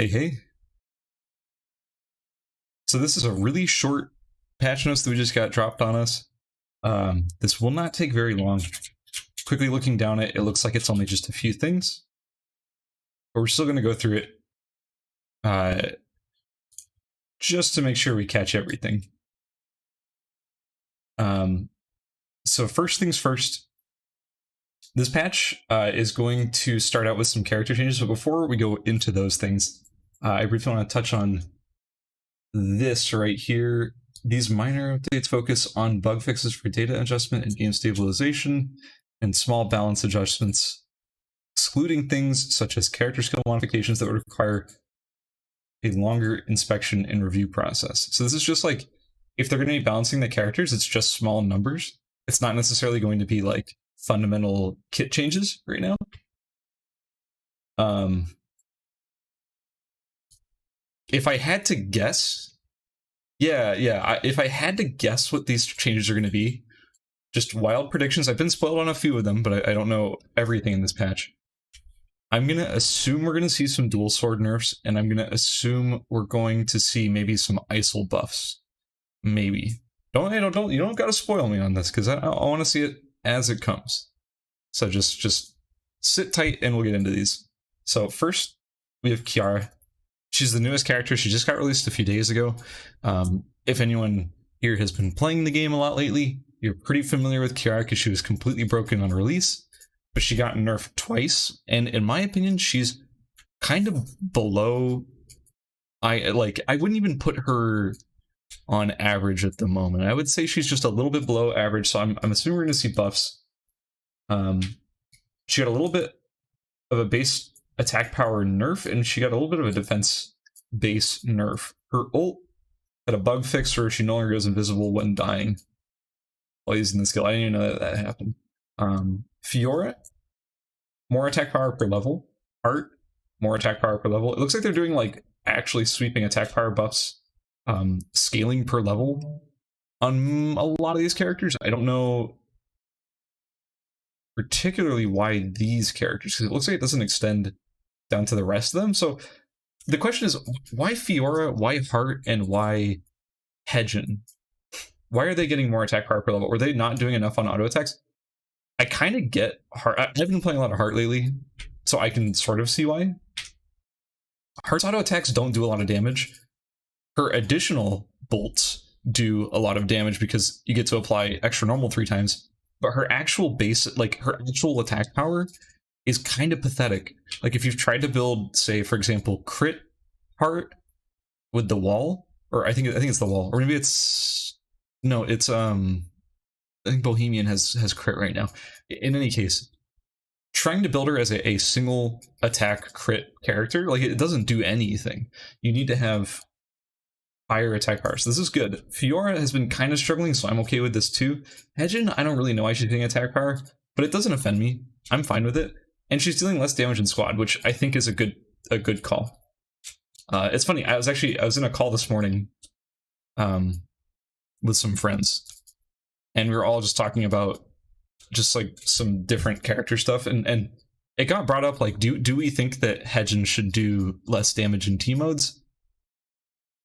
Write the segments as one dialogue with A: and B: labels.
A: Hey. So this is a really short patch notes that we just got dropped on us. This will not take very long. Quickly looking down it looks like it's only just a few things. But we're still going to go through it just to make sure we catch everything. So first things first, this patch is going to start out with some character changes, but before we go into those things, I briefly want to touch on this right here. These minor updates focus on bug fixes for data adjustment and game stabilization, and small balance adjustments, excluding things such as character skill modifications that would require a longer inspection and review process. So this is just like, if they're going to be balancing the characters, it's just small numbers. It's not necessarily going to be like fundamental kit changes right now. If I had to guess, if I had to guess what these changes are going to be, just wild predictions. I've been spoiled on a few of them, but I don't know everything in this patch. I'm going to assume we're going to see some dual sword nerfs, and I'm going to assume we're going to see maybe some ISIL buffs. Maybe. You don't got to spoil me on this, because I want to see it as it comes. So just sit tight and we'll get into these. So first, we have Kiara. She's the newest character. She just got released a few days ago. If anyone here has been playing the game a lot lately, you're pretty familiar with Kiara because she was completely broken on release, but she got nerfed twice. And in my opinion, she's kind of below. I wouldn't even put her on average at the moment. I would say she's just a little bit below average. So I'm assuming we're going to see buffs. She got a little bit of a base attack power nerf, and she got a little bit of a defense base nerf. Her ult had a bug fix where she no longer goes invisible when dying while using the skill. I didn't even know that happened. Fiora, more attack power per level. Art, more attack power per level. It looks like they're doing like actually sweeping attack power buffs, scaling per level on a lot of these characters. I don't know particularly why these characters, because it looks like it doesn't extend down to the rest of them. So the question is, why Fiora, why Hart, and why Hedgen? Why are they getting more attack power per level? Were they not doing enough on auto attacks? I kind of get Hart. I've been playing a lot of Hart lately, so I can sort of see why. Hart's auto attacks don't do a lot of damage. Her additional bolts do a lot of damage because you get to apply extra normal 3 times. But her actual base, like her actual attack power, is kind of pathetic. Like if you've tried to build, say, for example, crit Hart with the wall, or I think it's the wall, or maybe it's I think Bohemian has crit right now. In any case, trying to build her as a single attack crit character, like it doesn't do anything. You need to have higher attack power. So this is good. Fiora has been kind of struggling, so I'm okay with this too. Hedgen, I don't really know why she's getting attack power, but it doesn't offend me. I'm fine with it. And she's dealing less damage in squad, which I think is a good call. It's funny, I was in a call this morning with some friends, and we were all just talking about just like some different character stuff, and it got brought up like, do we think that Hedgen should do less damage in team modes?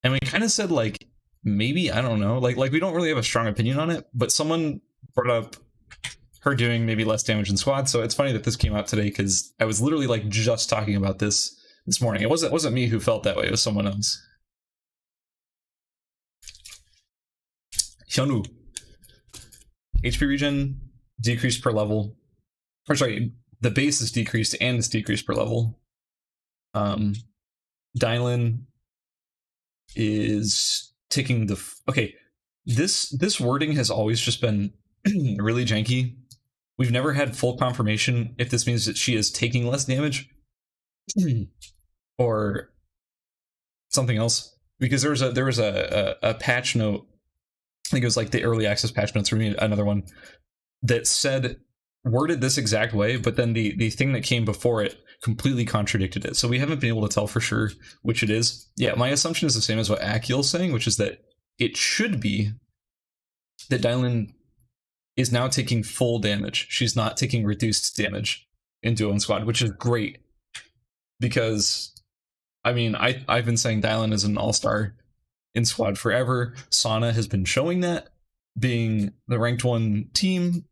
A: And we kind of said like, maybe, I don't know, like we don't really have a strong opinion on it, but someone brought up her doing maybe less damage in squad. So it's funny that this came out today, because I was literally like just talking about this morning. It wasn't me who felt that way, it was someone else. Hyunwoo, HP regen decreased per level, or sorry, the base is decreased and it's decreased per level. Dylan is taking the okay. This wording has always just been really janky. We've never had full confirmation if this means that she is taking less damage or something else, because there was a patch note, I think it was like the early access patch notes, for me another one, that said, worded this exact way, but then the thing that came before it completely contradicted it. So we haven't been able to tell for sure which it is. Yeah, my assumption is the same as what Akil's saying, which is that it should be that Dylan is now taking full damage. She's not taking reduced damage in duo and squad, which is great, because I mean, I've been saying Dylan is an all-star in squad forever. Sana has been showing that, being the ranked 1 team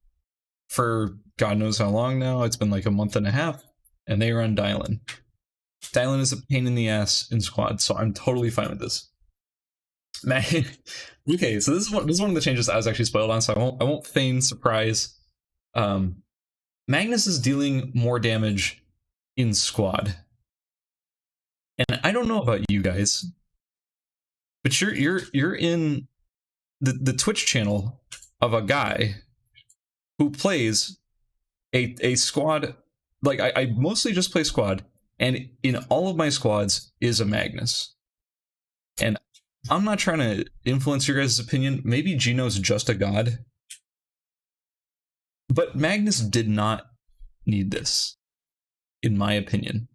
A: for God knows how long now. It's been like a month and a half, and they run Dylan. Dylan is a pain in the ass in squad, so I'm totally fine with this. Okay, so this is one of the changes I was actually spoiled on, so I won't feign surprise. Magnus is dealing more damage in squad, and I don't know about you guys, but you're in the Twitch channel of a guy who plays a squad. Like I mostly just play squad, and in all of my squads is a Magnus. And I'm not trying to influence your guys' opinion. Maybe Gino's just a god. But Magnus did not need this, in my opinion.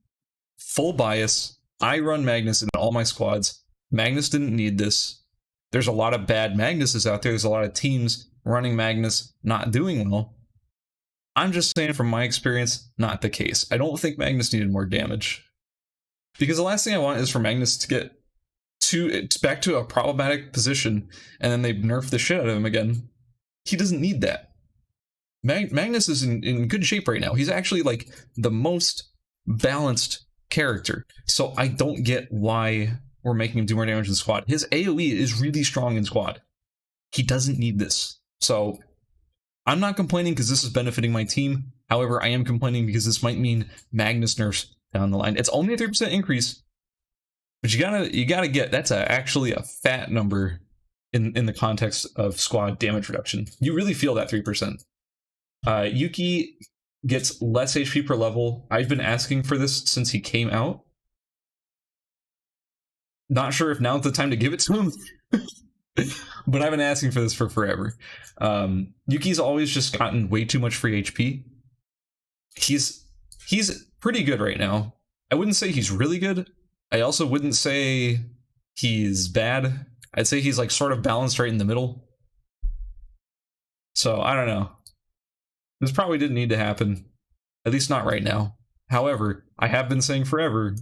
A: Full bias. I run Magnus in all my squads. Magnus didn't need this. There's a lot of bad Magnuses out there. There's a lot of teams running Magnus not doing well. I'm just saying from my experience, not the case. I don't think Magnus needed more damage. Because the last thing I want is for Magnus to get back to a problematic position, and then they nerf the shit out of him again. He doesn't need that. Magnus is in good shape right now. He's actually like the most balanced character. So I don't get why we're making him do more damage in squad. His AoE is really strong in squad. He doesn't need this. So I'm not complaining because this is benefiting my team. However, I am complaining because this might mean Magnus nerfs down the line. It's only a 3% increase, but you gotta get that's actually a fat number in the context of squad damage reduction. You really feel that 3%. Yuki gets less HP per level. I've been asking for this since he came out. Not sure if now's the time to give it to him. But I've been asking for this for forever. Yuki's always just gotten way too much free HP. He's pretty good right now. I wouldn't say he's really good. I also wouldn't say he's bad. I'd say he's like sort of balanced right in the middle. So I don't know. This probably didn't need to happen. At least not right now. However, I have been saying forever,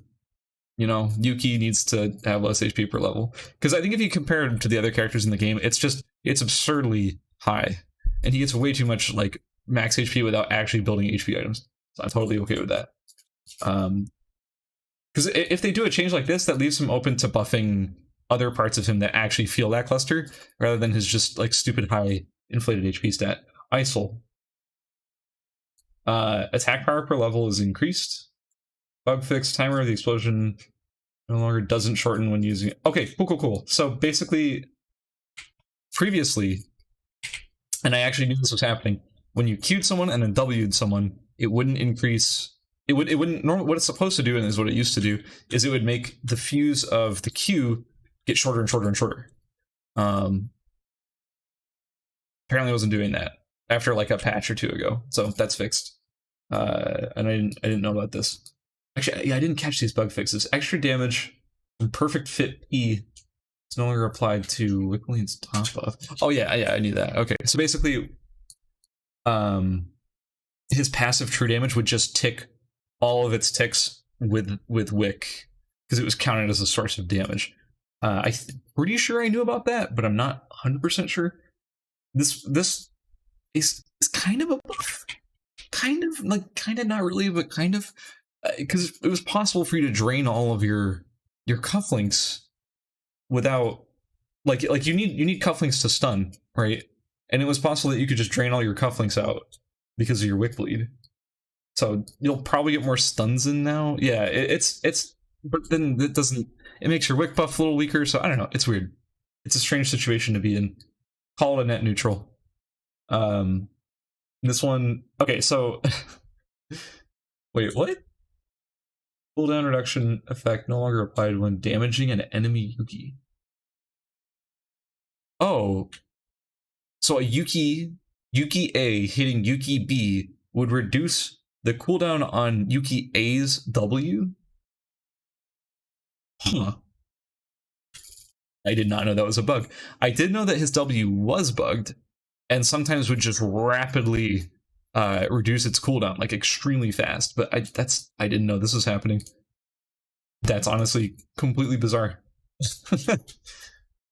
A: you know, Yuki needs to have less HP per level. Because I think if you compare him to the other characters in the game, it's absurdly high. And he gets way too much, like, max HP without actually building HP items. So I'm totally okay with that. Because if they do a change like this, that leaves him open to buffing other parts of him that actually feel lackluster, rather than his just, like, stupid high inflated HP stat. ISIL. Attack power per level is increased. Bug fix, timer of the explosion no longer doesn't shorten when using it. Okay, cool. So basically, previously, and I actually knew this was happening, when you Q'd someone and then W'd someone, it wouldn't increase. It wouldn't. What it's supposed to do, and is what it used to do, is it would make the fuse of the Q get shorter and shorter and shorter. Apparently, I wasn't doing that after like a patch or two ago, so that's fixed. And I didn't know about this. Actually, yeah, I didn't catch these bug fixes. Extra damage and perfect fit P is no longer applied to Wicklean's top buff. Oh yeah, I knew that. Okay, so basically, his passive true damage would just tick all of its ticks with Wick, because it was counted as a source of damage. I'm pretty sure I knew about that, but I'm not 100% sure. This is kind of a buff. Kind of not really, but kind of, because it was possible for you to drain all of your cufflinks without like you need cufflinks to stun, right? And it was possible that you could just drain all your cufflinks out because of your wick bleed. So you'll probably get more stuns in now. Yeah, it's but then it makes your wick buff a little weaker. So I don't know. It's weird. It's a strange situation to be in. Call it a net neutral. This one, okay, so wait, what? Cooldown reduction effect no longer applied when damaging an enemy Yuki. Oh, so a Yuki A hitting Yuki B would reduce the cooldown on Yuki A's W? Huh. I did not know that was a bug. I did know that his W was bugged, and sometimes would just rapidly reduce its cooldown, like extremely fast. But I didn't know this was happening. That's honestly completely bizarre.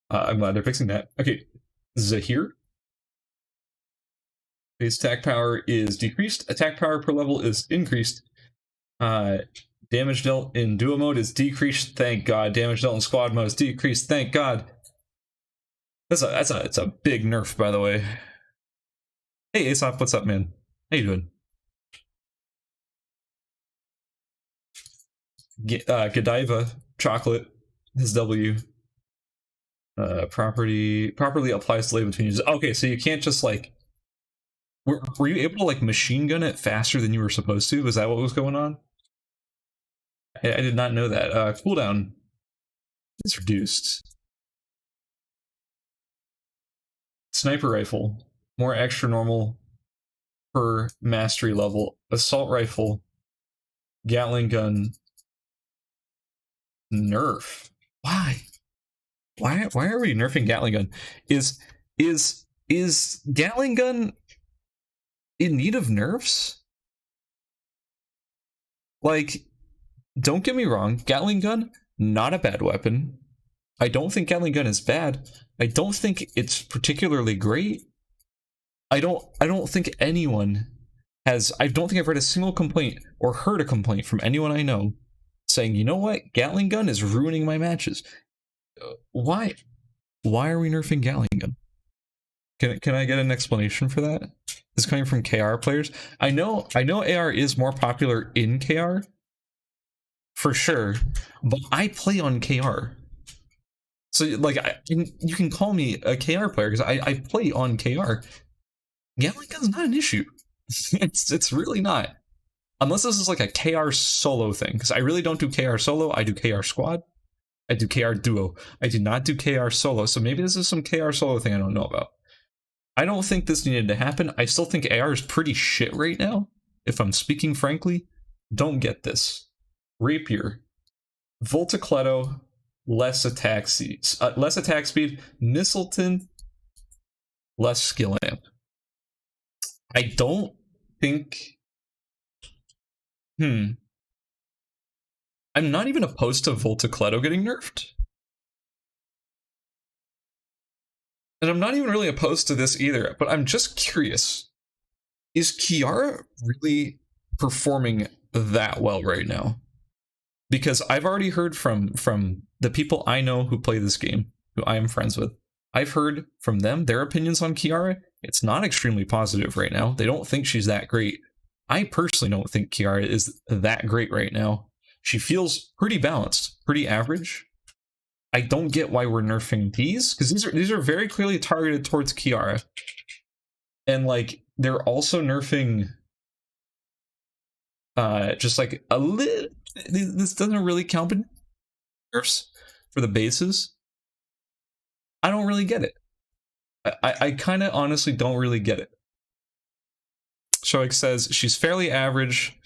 A: I'm glad they're fixing that. Okay, Zahir. Base attack power is decreased. Attack power per level is increased. Damage dealt in duo mode is decreased. Thank God. Damage dealt in squad mode is decreased. Thank God. It's a big nerf, by the way. Hey, Aesop, what's up, man? How you doing? Godiva chocolate, his W. Properly applies delay between users. Okay, so you can't just like. Were you able to like machine gun it faster than you were supposed to? Was that what was going on? I did not know that. Cooldown is reduced. Sniper rifle, more extra normal per mastery level. Assault rifle, Gatling gun, nerf. Why? Why are we nerfing Gatling gun? Is Gatling gun in need of nerfs? Like, don't get me wrong, Gatling gun, not a bad weapon. I don't think Gatling gun is bad. I don't think it's particularly great. I don't think anyone has. I don't think I've read a single complaint or heard a complaint from anyone I know saying, you know what, Gatling gun is ruining my matches. Why are we nerfing Gatling gun? Can I get an explanation for that? This is coming from KR players. I know AR is more popular in KR, for sure, but I play on KR. So like you can call me a KR player because I play on KR. Gatling gun's not an issue. it's really not. Unless this is like a KR solo thing, because I really don't do KR solo. I do KR squad. I do KR duo. I do not do KR solo. So maybe this is some KR solo thing I don't know about. I don't think this needed to happen. I still think AR is pretty shit right now. If I'm speaking frankly, don't get this. Rapier, Voltacleto, less attack speed. Mistleton, less skill amp. I don't think. I'm not even opposed to Voltacleto getting nerfed. And I'm not even really opposed to this either, but I'm just curious. Is Kiara really performing that well right now? Because I've already heard from the people I know who play this game, who I am friends with. I've heard from them, their opinions on Kiara. It's not extremely positive right now. They don't think she's that great. I personally don't think Kiara is that great right now. She feels pretty balanced, pretty average. I don't get why we're nerfing these, because these are very clearly targeted towards Kiara. And like they're also nerfing just like a little. This doesn't really count in nerfs for the bases. I don't really get it. I kind of honestly don't really get it. Shoik says she's fairly average,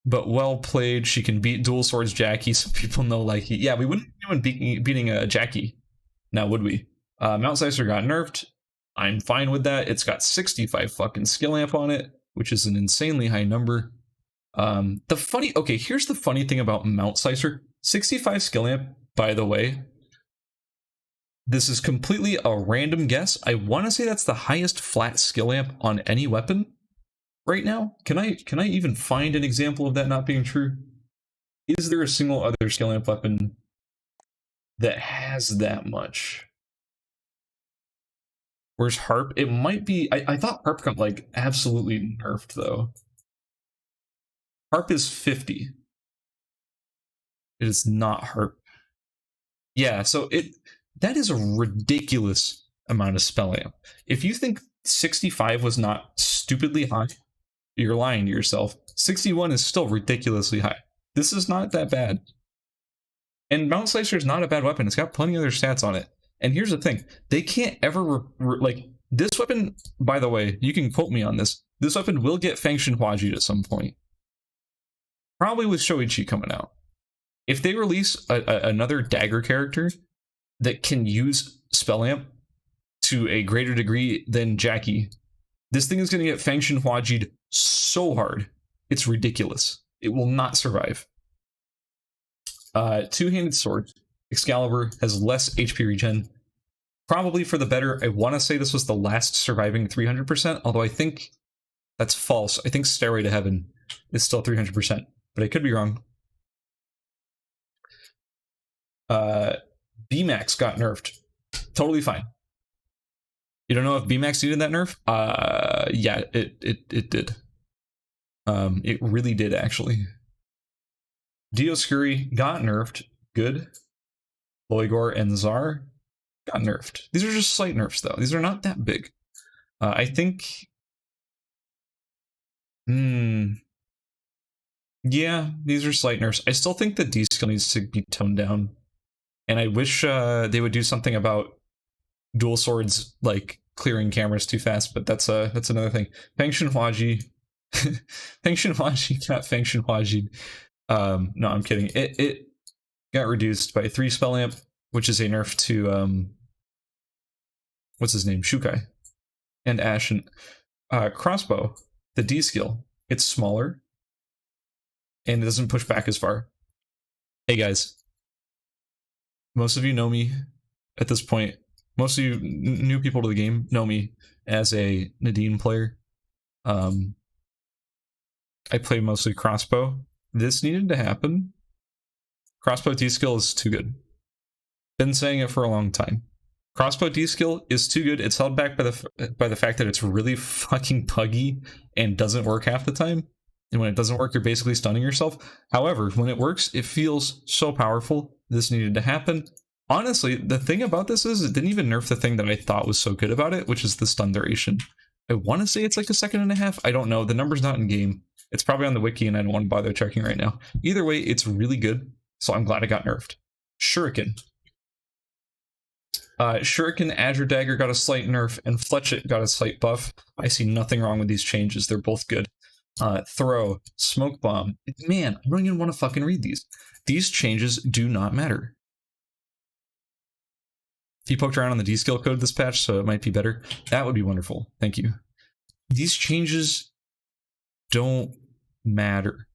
A: but well played. She can beat dual swords Jackie, so people know like yeah, we wouldn't be doing beating a Jackie now, would we? Mount Sicer got nerfed. I'm fine with that. It's got 65 fucking skill amp on it, which is an insanely high number. Here's the funny thing about Mount Sicer. 65 skill amp, by the way. This is completely a random guess. I want to say that's the highest flat skill amp on any weapon right now. Can I even find an example of that not being true? Is there a single other skill amp weapon that has that much? Where's Harp? It might be. I thought Harp got like absolutely nerfed though. Harp is 50. It is not Harp. Yeah, so that is a ridiculous amount of spell amp. If you think 65 was not stupidly high, you're lying to yourself. 61 is still ridiculously high. This is not that bad. And Mount Sicer is not a bad weapon. It's got plenty of other stats on it. And here's the thing. They can't ever... like, this weapon, by the way, you can quote me on this. This weapon will get Fangshin Huaji'd at some point. Probably with Shoichi coming out. If they release another dagger character that can use spell amp to a greater degree than Jackie, this thing is going to get Fangshin Huaji'd so hard. It's ridiculous. It will not survive. Two-handed sword. Excalibur has less HP regen. Probably for the better. I want to say this was the last surviving 300%, although I think that's false. I think Stairway to Heaven is still 300%, but I could be wrong. B-Max got nerfed. Totally fine. You don't know if B-Max needed that nerf? Yeah, it did. It really did, actually. Dioscuri got nerfed. Good. Loigor and Zar got nerfed. These are just slight nerfs, though. These are not that big. I think... Yeah, these are slight nerfs. I still think the D-skill needs to be toned down. And I wish they would do something about dual swords, like, clearing cameras too fast, but that's another thing. Feng Shenhuaji... Feng Shenhuaji got Feng Shenhuaji. No, I'm kidding. It got reduced by 3 spell amp, which is a nerf to what's his name? Shukai and Ashen. Crossbow, the D skill, it's smaller and it doesn't push back as far. Hey guys, most of you know me at this point. Most of you new people to the game know me as a Nadine player. I play mostly crossbow. This needed to happen. Crossbow D-skill is too good. Been saying it for a long time. Crossbow D-skill is too good. It's held back by the fact that it's really fucking buggy and doesn't work half the time. And when it doesn't work, you're basically stunning yourself. However, when it works, it feels so powerful. This needed to happen. Honestly, the thing about this is it didn't even nerf the thing that I thought was so good about it, which is the stun duration. I want to say it's like 1.5 seconds. I don't know. The number's not in game. It's probably on the wiki and I don't want to bother checking right now. Either way, it's really good, so I'm glad it got nerfed. Shuriken. Shuriken, Azure Dagger got a slight nerf, and Fletchet got a slight buff. I see nothing wrong with these changes. They're both good. Throw, Smoke Bomb. Man, I don't even want to fucking read these. These changes do not matter. He poked around on the D-skill code this patch, so it might be better. That would be wonderful. Thank you. These changes don't matter.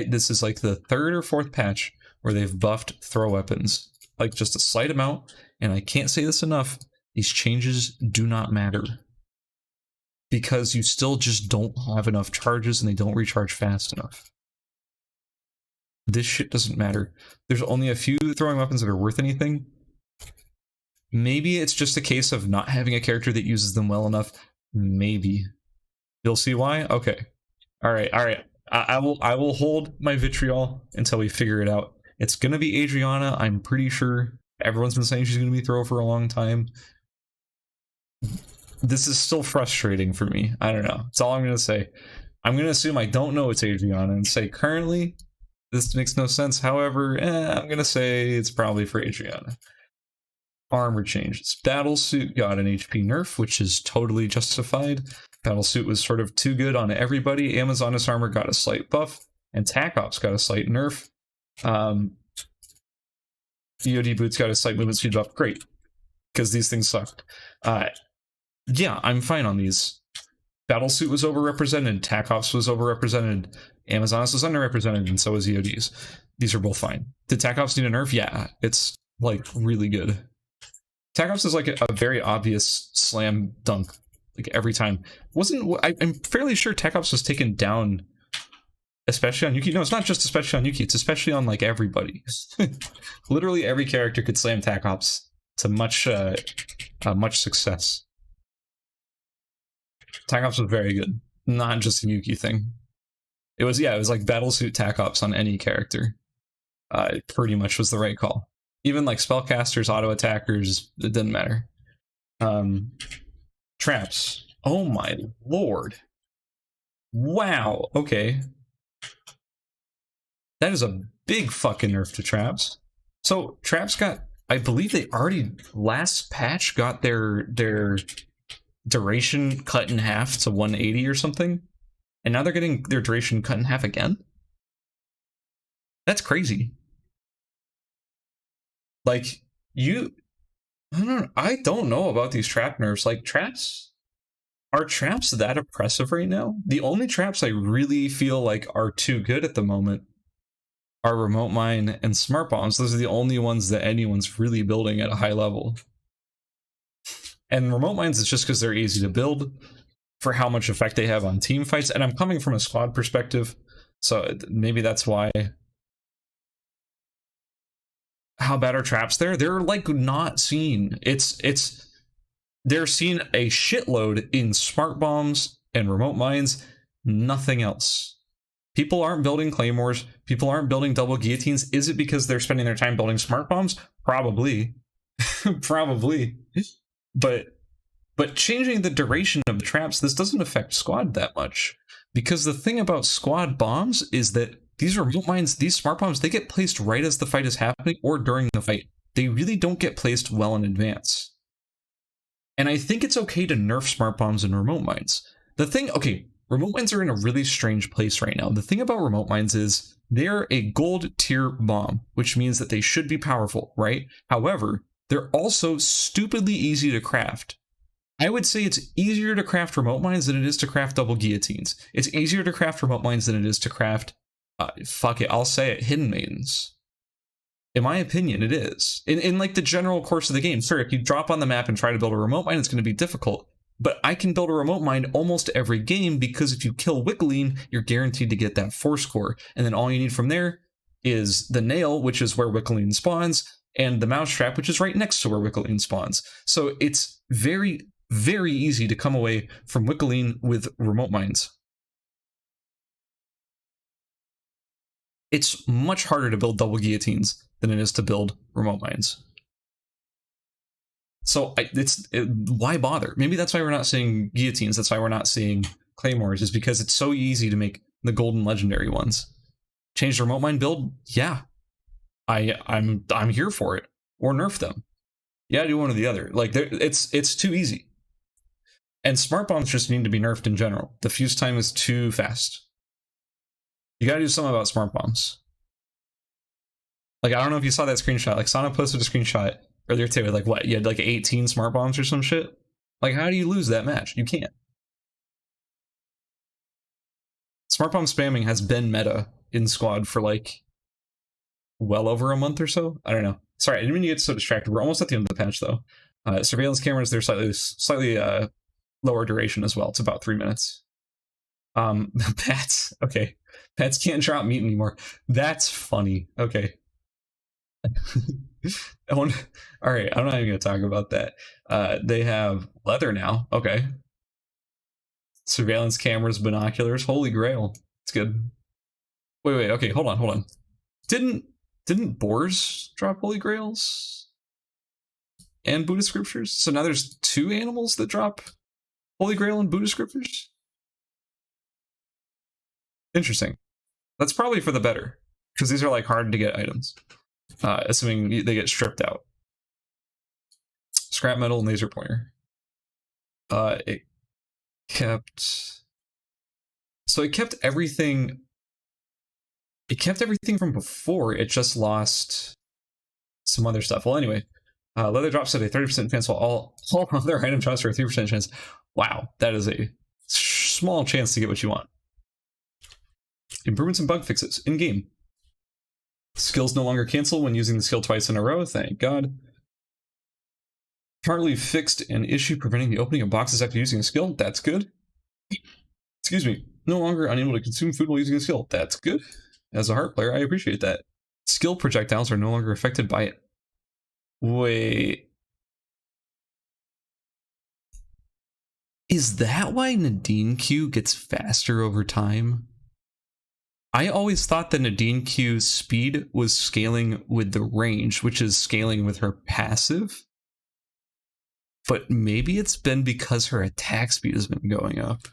A: This is like the 3rd or 4th patch where they've buffed throw weapons. Like just a slight amount, and I can't say this enough, these changes do not matter. Because you still just don't have enough charges and they don't recharge fast enough. This shit doesn't matter. There's only a few throwing weapons that are worth anything. Maybe it's just a case of not having a character that uses them well enough. Maybe. You'll see why? Okay. Alright. I will hold my vitriol until we figure it out. It's gonna be Adriana, I'm pretty sure. Everyone's been saying she's gonna be throw for a long time. This is still frustrating for me. I don't know. That's all I'm gonna say. I'm gonna assume I don't know it's Adriana and say currently this makes no sense. However, I'm gonna say it's probably for Adriana. Armor changes. Battlesuit got an HP nerf, which is totally justified. Battlesuit was sort of too good on everybody. Amazoness armor got a slight buff, and Tac Ops got a slight nerf. EOD boots got a slight movement speed buff. Great, because these things suck. Yeah, I'm fine on these. Battlesuit was overrepresented. Tac Ops was overrepresented. Amazoness was underrepresented, and so was EODs. These are both fine. Did Tac Ops need a nerf? Yeah, it's like really good. Tac Ops is like a very obvious slam dunk, like every time. I'm fairly sure Tac Ops was taken down, especially on Yuki. No, it's not just especially on Yuki. It's especially on like everybody. Literally every character could slam Tac Ops to much success. Tac Ops was very good, not just a Yuki thing. It was like Battlesuit Tac Ops on any character. It pretty much was the right call. Even like spellcasters, auto attackers, it didn't matter. Traps. Oh my lord. Wow. Okay. That is a big fucking nerf to traps. So traps got, I believe they already last patch got their duration cut in half to 180 or something. And now they're getting their duration cut in half again? That's crazy. Like, I don't know about these trap nerfs. Like, are traps that oppressive right now? The only traps I really feel like are too good at the moment are remote mine and smart bombs. Those are the only ones that anyone's really building at a high level. And remote mines is just because they're easy to build for how much effect they have on team fights. And I'm coming from a squad perspective, so maybe that's why. How bad are traps there? They're like not seen. They're seen a shitload in smart bombs and remote mines, nothing else. People aren't building claymores, people aren't building double guillotines. Is it because they're spending their time building smart bombs? Probably. Probably. But changing the duration of the traps, this doesn't affect squad that much. Because the thing about squad bombs is that these remote mines, these smart bombs, they get placed right as the fight is happening or during the fight. They really don't get placed well in advance. And I think it's okay to nerf smart bombs and remote mines. The thing, okay, remote mines are in a really strange place right now. The thing about remote mines is they're a gold tier bomb, which means that they should be powerful, right? However, they're also stupidly easy to craft. I would say it's easier to craft remote mines than it is to craft double guillotines. It's easier to craft remote mines than it is to craft, fuck it, I'll say it, hidden maidens. In my opinion, it is. In like the general course of the game, sure, if you drop on the map and try to build a remote mine, it's going to be difficult. But I can build a remote mine almost every game because if you kill Wickling, you're guaranteed to get that force core. And then all you need from there is the nail, which is where Wickling spawns, and the mousetrap, which is right next to where Wickling spawns. So it's very, very easy to come away from Wickling with remote mines. It's much harder to build double guillotines than it is to build remote mines. So why bother? Maybe that's why we're not seeing guillotines. That's why we're not seeing claymores, is because it's so easy to make the golden legendary ones. Change the remote mine build? Yeah. I'm here for it. Or nerf them. Yeah, do one or the other. Like it's too easy. And smart bombs just need to be nerfed in general. The fuse time is too fast. You gotta do something about smart bombs. Like, I don't know if you saw that screenshot. Like, Sana posted a screenshot earlier today with, like, what? You had, like, 18 smart bombs or some shit? Like, how do you lose that match? You can't. Smart bomb spamming has been meta in squad for, like, well over a month or so? I don't know. Sorry, I didn't mean to get so distracted. We're almost at the end of the patch, though. Surveillance cameras, they're slightly lower duration as well. It's about 3 minutes. Pets. Okay. Pets can't drop meat anymore. That's funny. Okay. All right, I'm not even gonna talk about that. They have leather now. Okay. Surveillance cameras, binoculars. Holy grail. It's good. Wait. Okay, hold on. Didn't boars drop holy grails and Buddhist scriptures? So now there's 2 animals that drop holy grail and Buddhist scriptures? Interesting. That's probably for the better, because these are like hard to get items. Assuming they get stripped out. Scrap metal and laser pointer. It kept everything. It kept everything from before. It just lost some other stuff. Well, anyway, leather drops at a 30% chance, while all other item drops for a 3% chance. Wow, that is a small chance to get what you want. Improvements and bug fixes in game. Skills no longer cancel when using the skill twice in a row, thank God. Partly fixed an issue preventing the opening of boxes after using a skill, that's good. Excuse me, no longer unable to consume food while using a skill, that's good. As a heart player, I appreciate that. Skill projectiles are no longer affected by it. Wait. Is that why Nadine Q gets faster over time? I always thought that Nadine Q's speed was scaling with the range, which is scaling with her passive. But maybe it's been because her attack speed has been going up.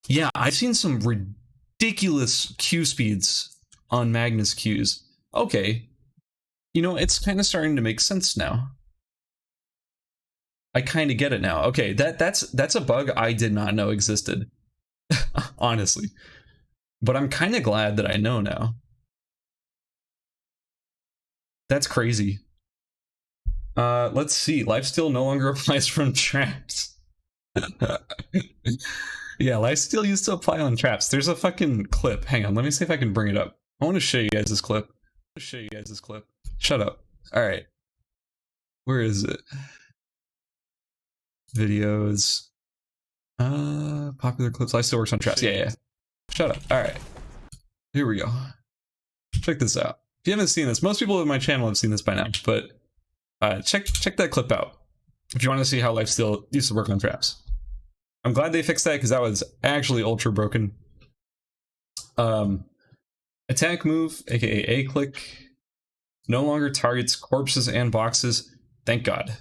A: Yeah, I've seen some ridiculous Q speeds on Magnus Qs. Okay. You know, it's kind of starting to make sense now. I kind of get it now. Okay, that's a bug I did not know existed. Honestly. But I'm kind of glad that I know now. That's crazy. Let's see. Lifesteal no longer applies from traps. Yeah, lifesteal used to apply on traps. There's a fucking clip. Hang on, let me see if I can bring it up. I want to show you guys this clip. Shut up. All right. Where is it? Videos. Popular clips. Lifesteal works on traps. Yeah. Shut up. All right. Here we go. Check this out. If you haven't seen this, most people on my channel have seen this by now, but check that clip out if you want to see how lifesteal used to work on traps. I'm glad they fixed that because that was actually ultra broken. Attack move, aka A-click, no longer targets corpses and boxes. Thank God.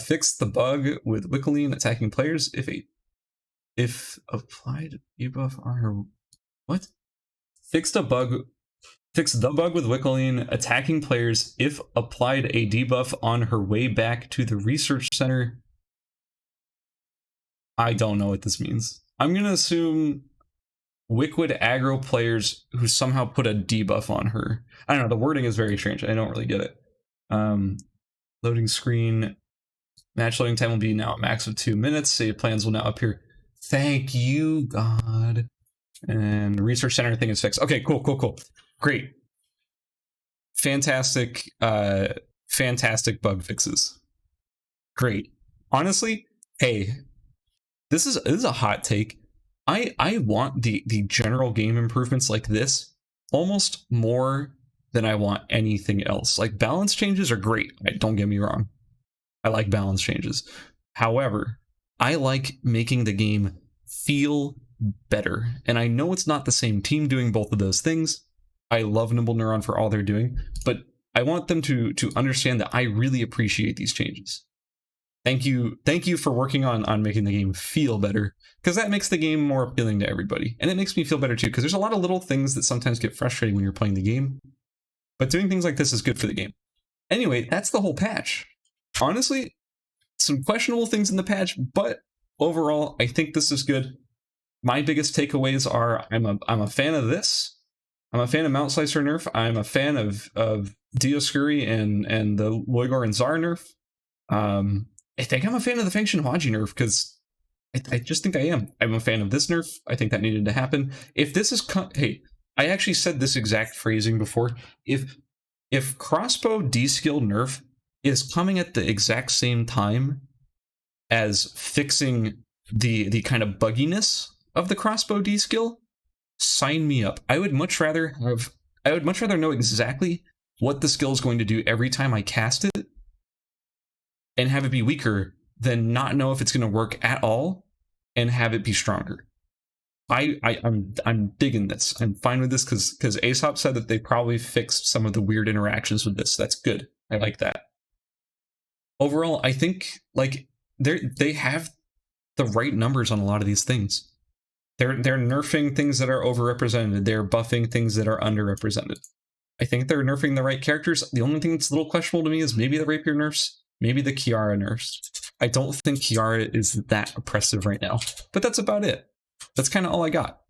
A: Fixed the bug with Wickling attacking players if applied debuff on her. What? Fixed the bug with Wickling attacking players if applied a debuff on her way back to the research center. I don't know what this means. I'm gonna assume Wick would aggro players who somehow put a debuff on her. I don't know, the wording is very strange. I don't really get it. Loading screen. Match loading time will be now a max of 2 minutes. Save plans will now appear. Thank you, God. And the research center thing is fixed. Okay, cool. Great. Fantastic bug fixes. Great. Honestly, hey, this is a hot take. I want the general game improvements like this almost more than I want anything else. Like, balance changes are great. Don't get me wrong. I like balance changes. However, I like making the game feel better. And I know it's not the same team doing both of those things. I love Nimble Neuron for all they're doing, but I want them to understand that I really appreciate these changes. Thank you for working on making the game feel better, because that makes the game more appealing to everybody. And it makes me feel better too, because there's a lot of little things that sometimes get frustrating when you're playing the game. But doing things like this is good for the game. Anyway, that's the whole patch. Honestly, some questionable things in the patch, but overall, I think this is good. My biggest takeaways are I'm a fan of this. I'm a fan of Mount Slicer nerf. I'm a fan of Dioscuri and the Loigor and Zar nerf. I think I'm a fan of the Feng Shenhuaji nerf because I just think I am. I'm a fan of this nerf. I think that needed to happen. If this is hey, I actually said this exact phrasing before. If crossbow D-skill nerf is coming at the exact same time as fixing the kind of bugginess of the crossbow D-skill, sign me up. I would much rather know exactly what the skill is going to do every time I cast it and have it be weaker than not know if it's going to work at all and have it be stronger. I'm digging this. I'm fine with this because Aesop said that they probably fixed some of the weird interactions with this. That's good. I like that. Overall, I think like they have the right numbers on a lot of these things. They're nerfing things that are overrepresented. They're buffing things that are underrepresented. I think they're nerfing the right characters. The only thing that's a little questionable to me is maybe the Rapier nerfs, maybe the Kiara nerfs. I don't think Kiara is that oppressive right now, but that's about it. That's kind of all I got.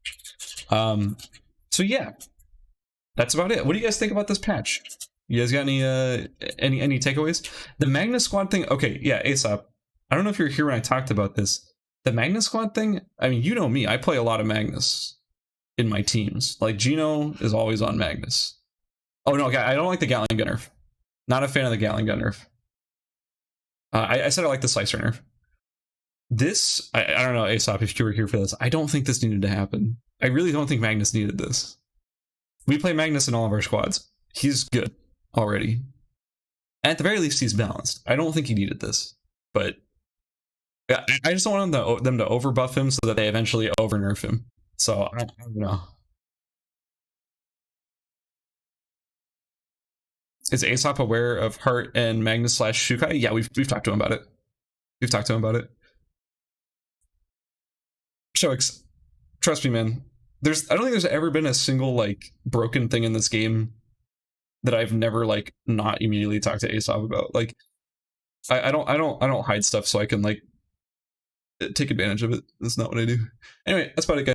A: So yeah, that's about it. What do you guys think about this patch? You guys got any takeaways? The Magnus Squad thing. Okay, yeah, Aesop. I don't know if you're here when I talked about this. The Magnus Squad thing. I mean, you know me. I play a lot of Magnus in my teams. Like Gino is always on Magnus. Oh no, I don't like the Gatling gun nerf. Not a fan of the Gatling gun nerf. I said I like the Slicer nerf. This, I don't know, Aesop, if you were here for this, I don't think this needed to happen. I really don't think Magnus needed this. We play Magnus in all of our squads. He's good already. At the very least, he's balanced. I don't think he needed this. But I just don't want them to overbuff him so that they eventually overnerf him. So, I don't know. Is Aesop aware of Heart and Magnus / Shukai? Yeah, we've talked to him about it. Shoix, trust me, man. I don't think there's ever been a single like broken thing in this game that I've never like not immediately talked to Aesop about. Like, I don't hide stuff so I can like take advantage of it. That's not what I do. Anyway, that's about it, guys.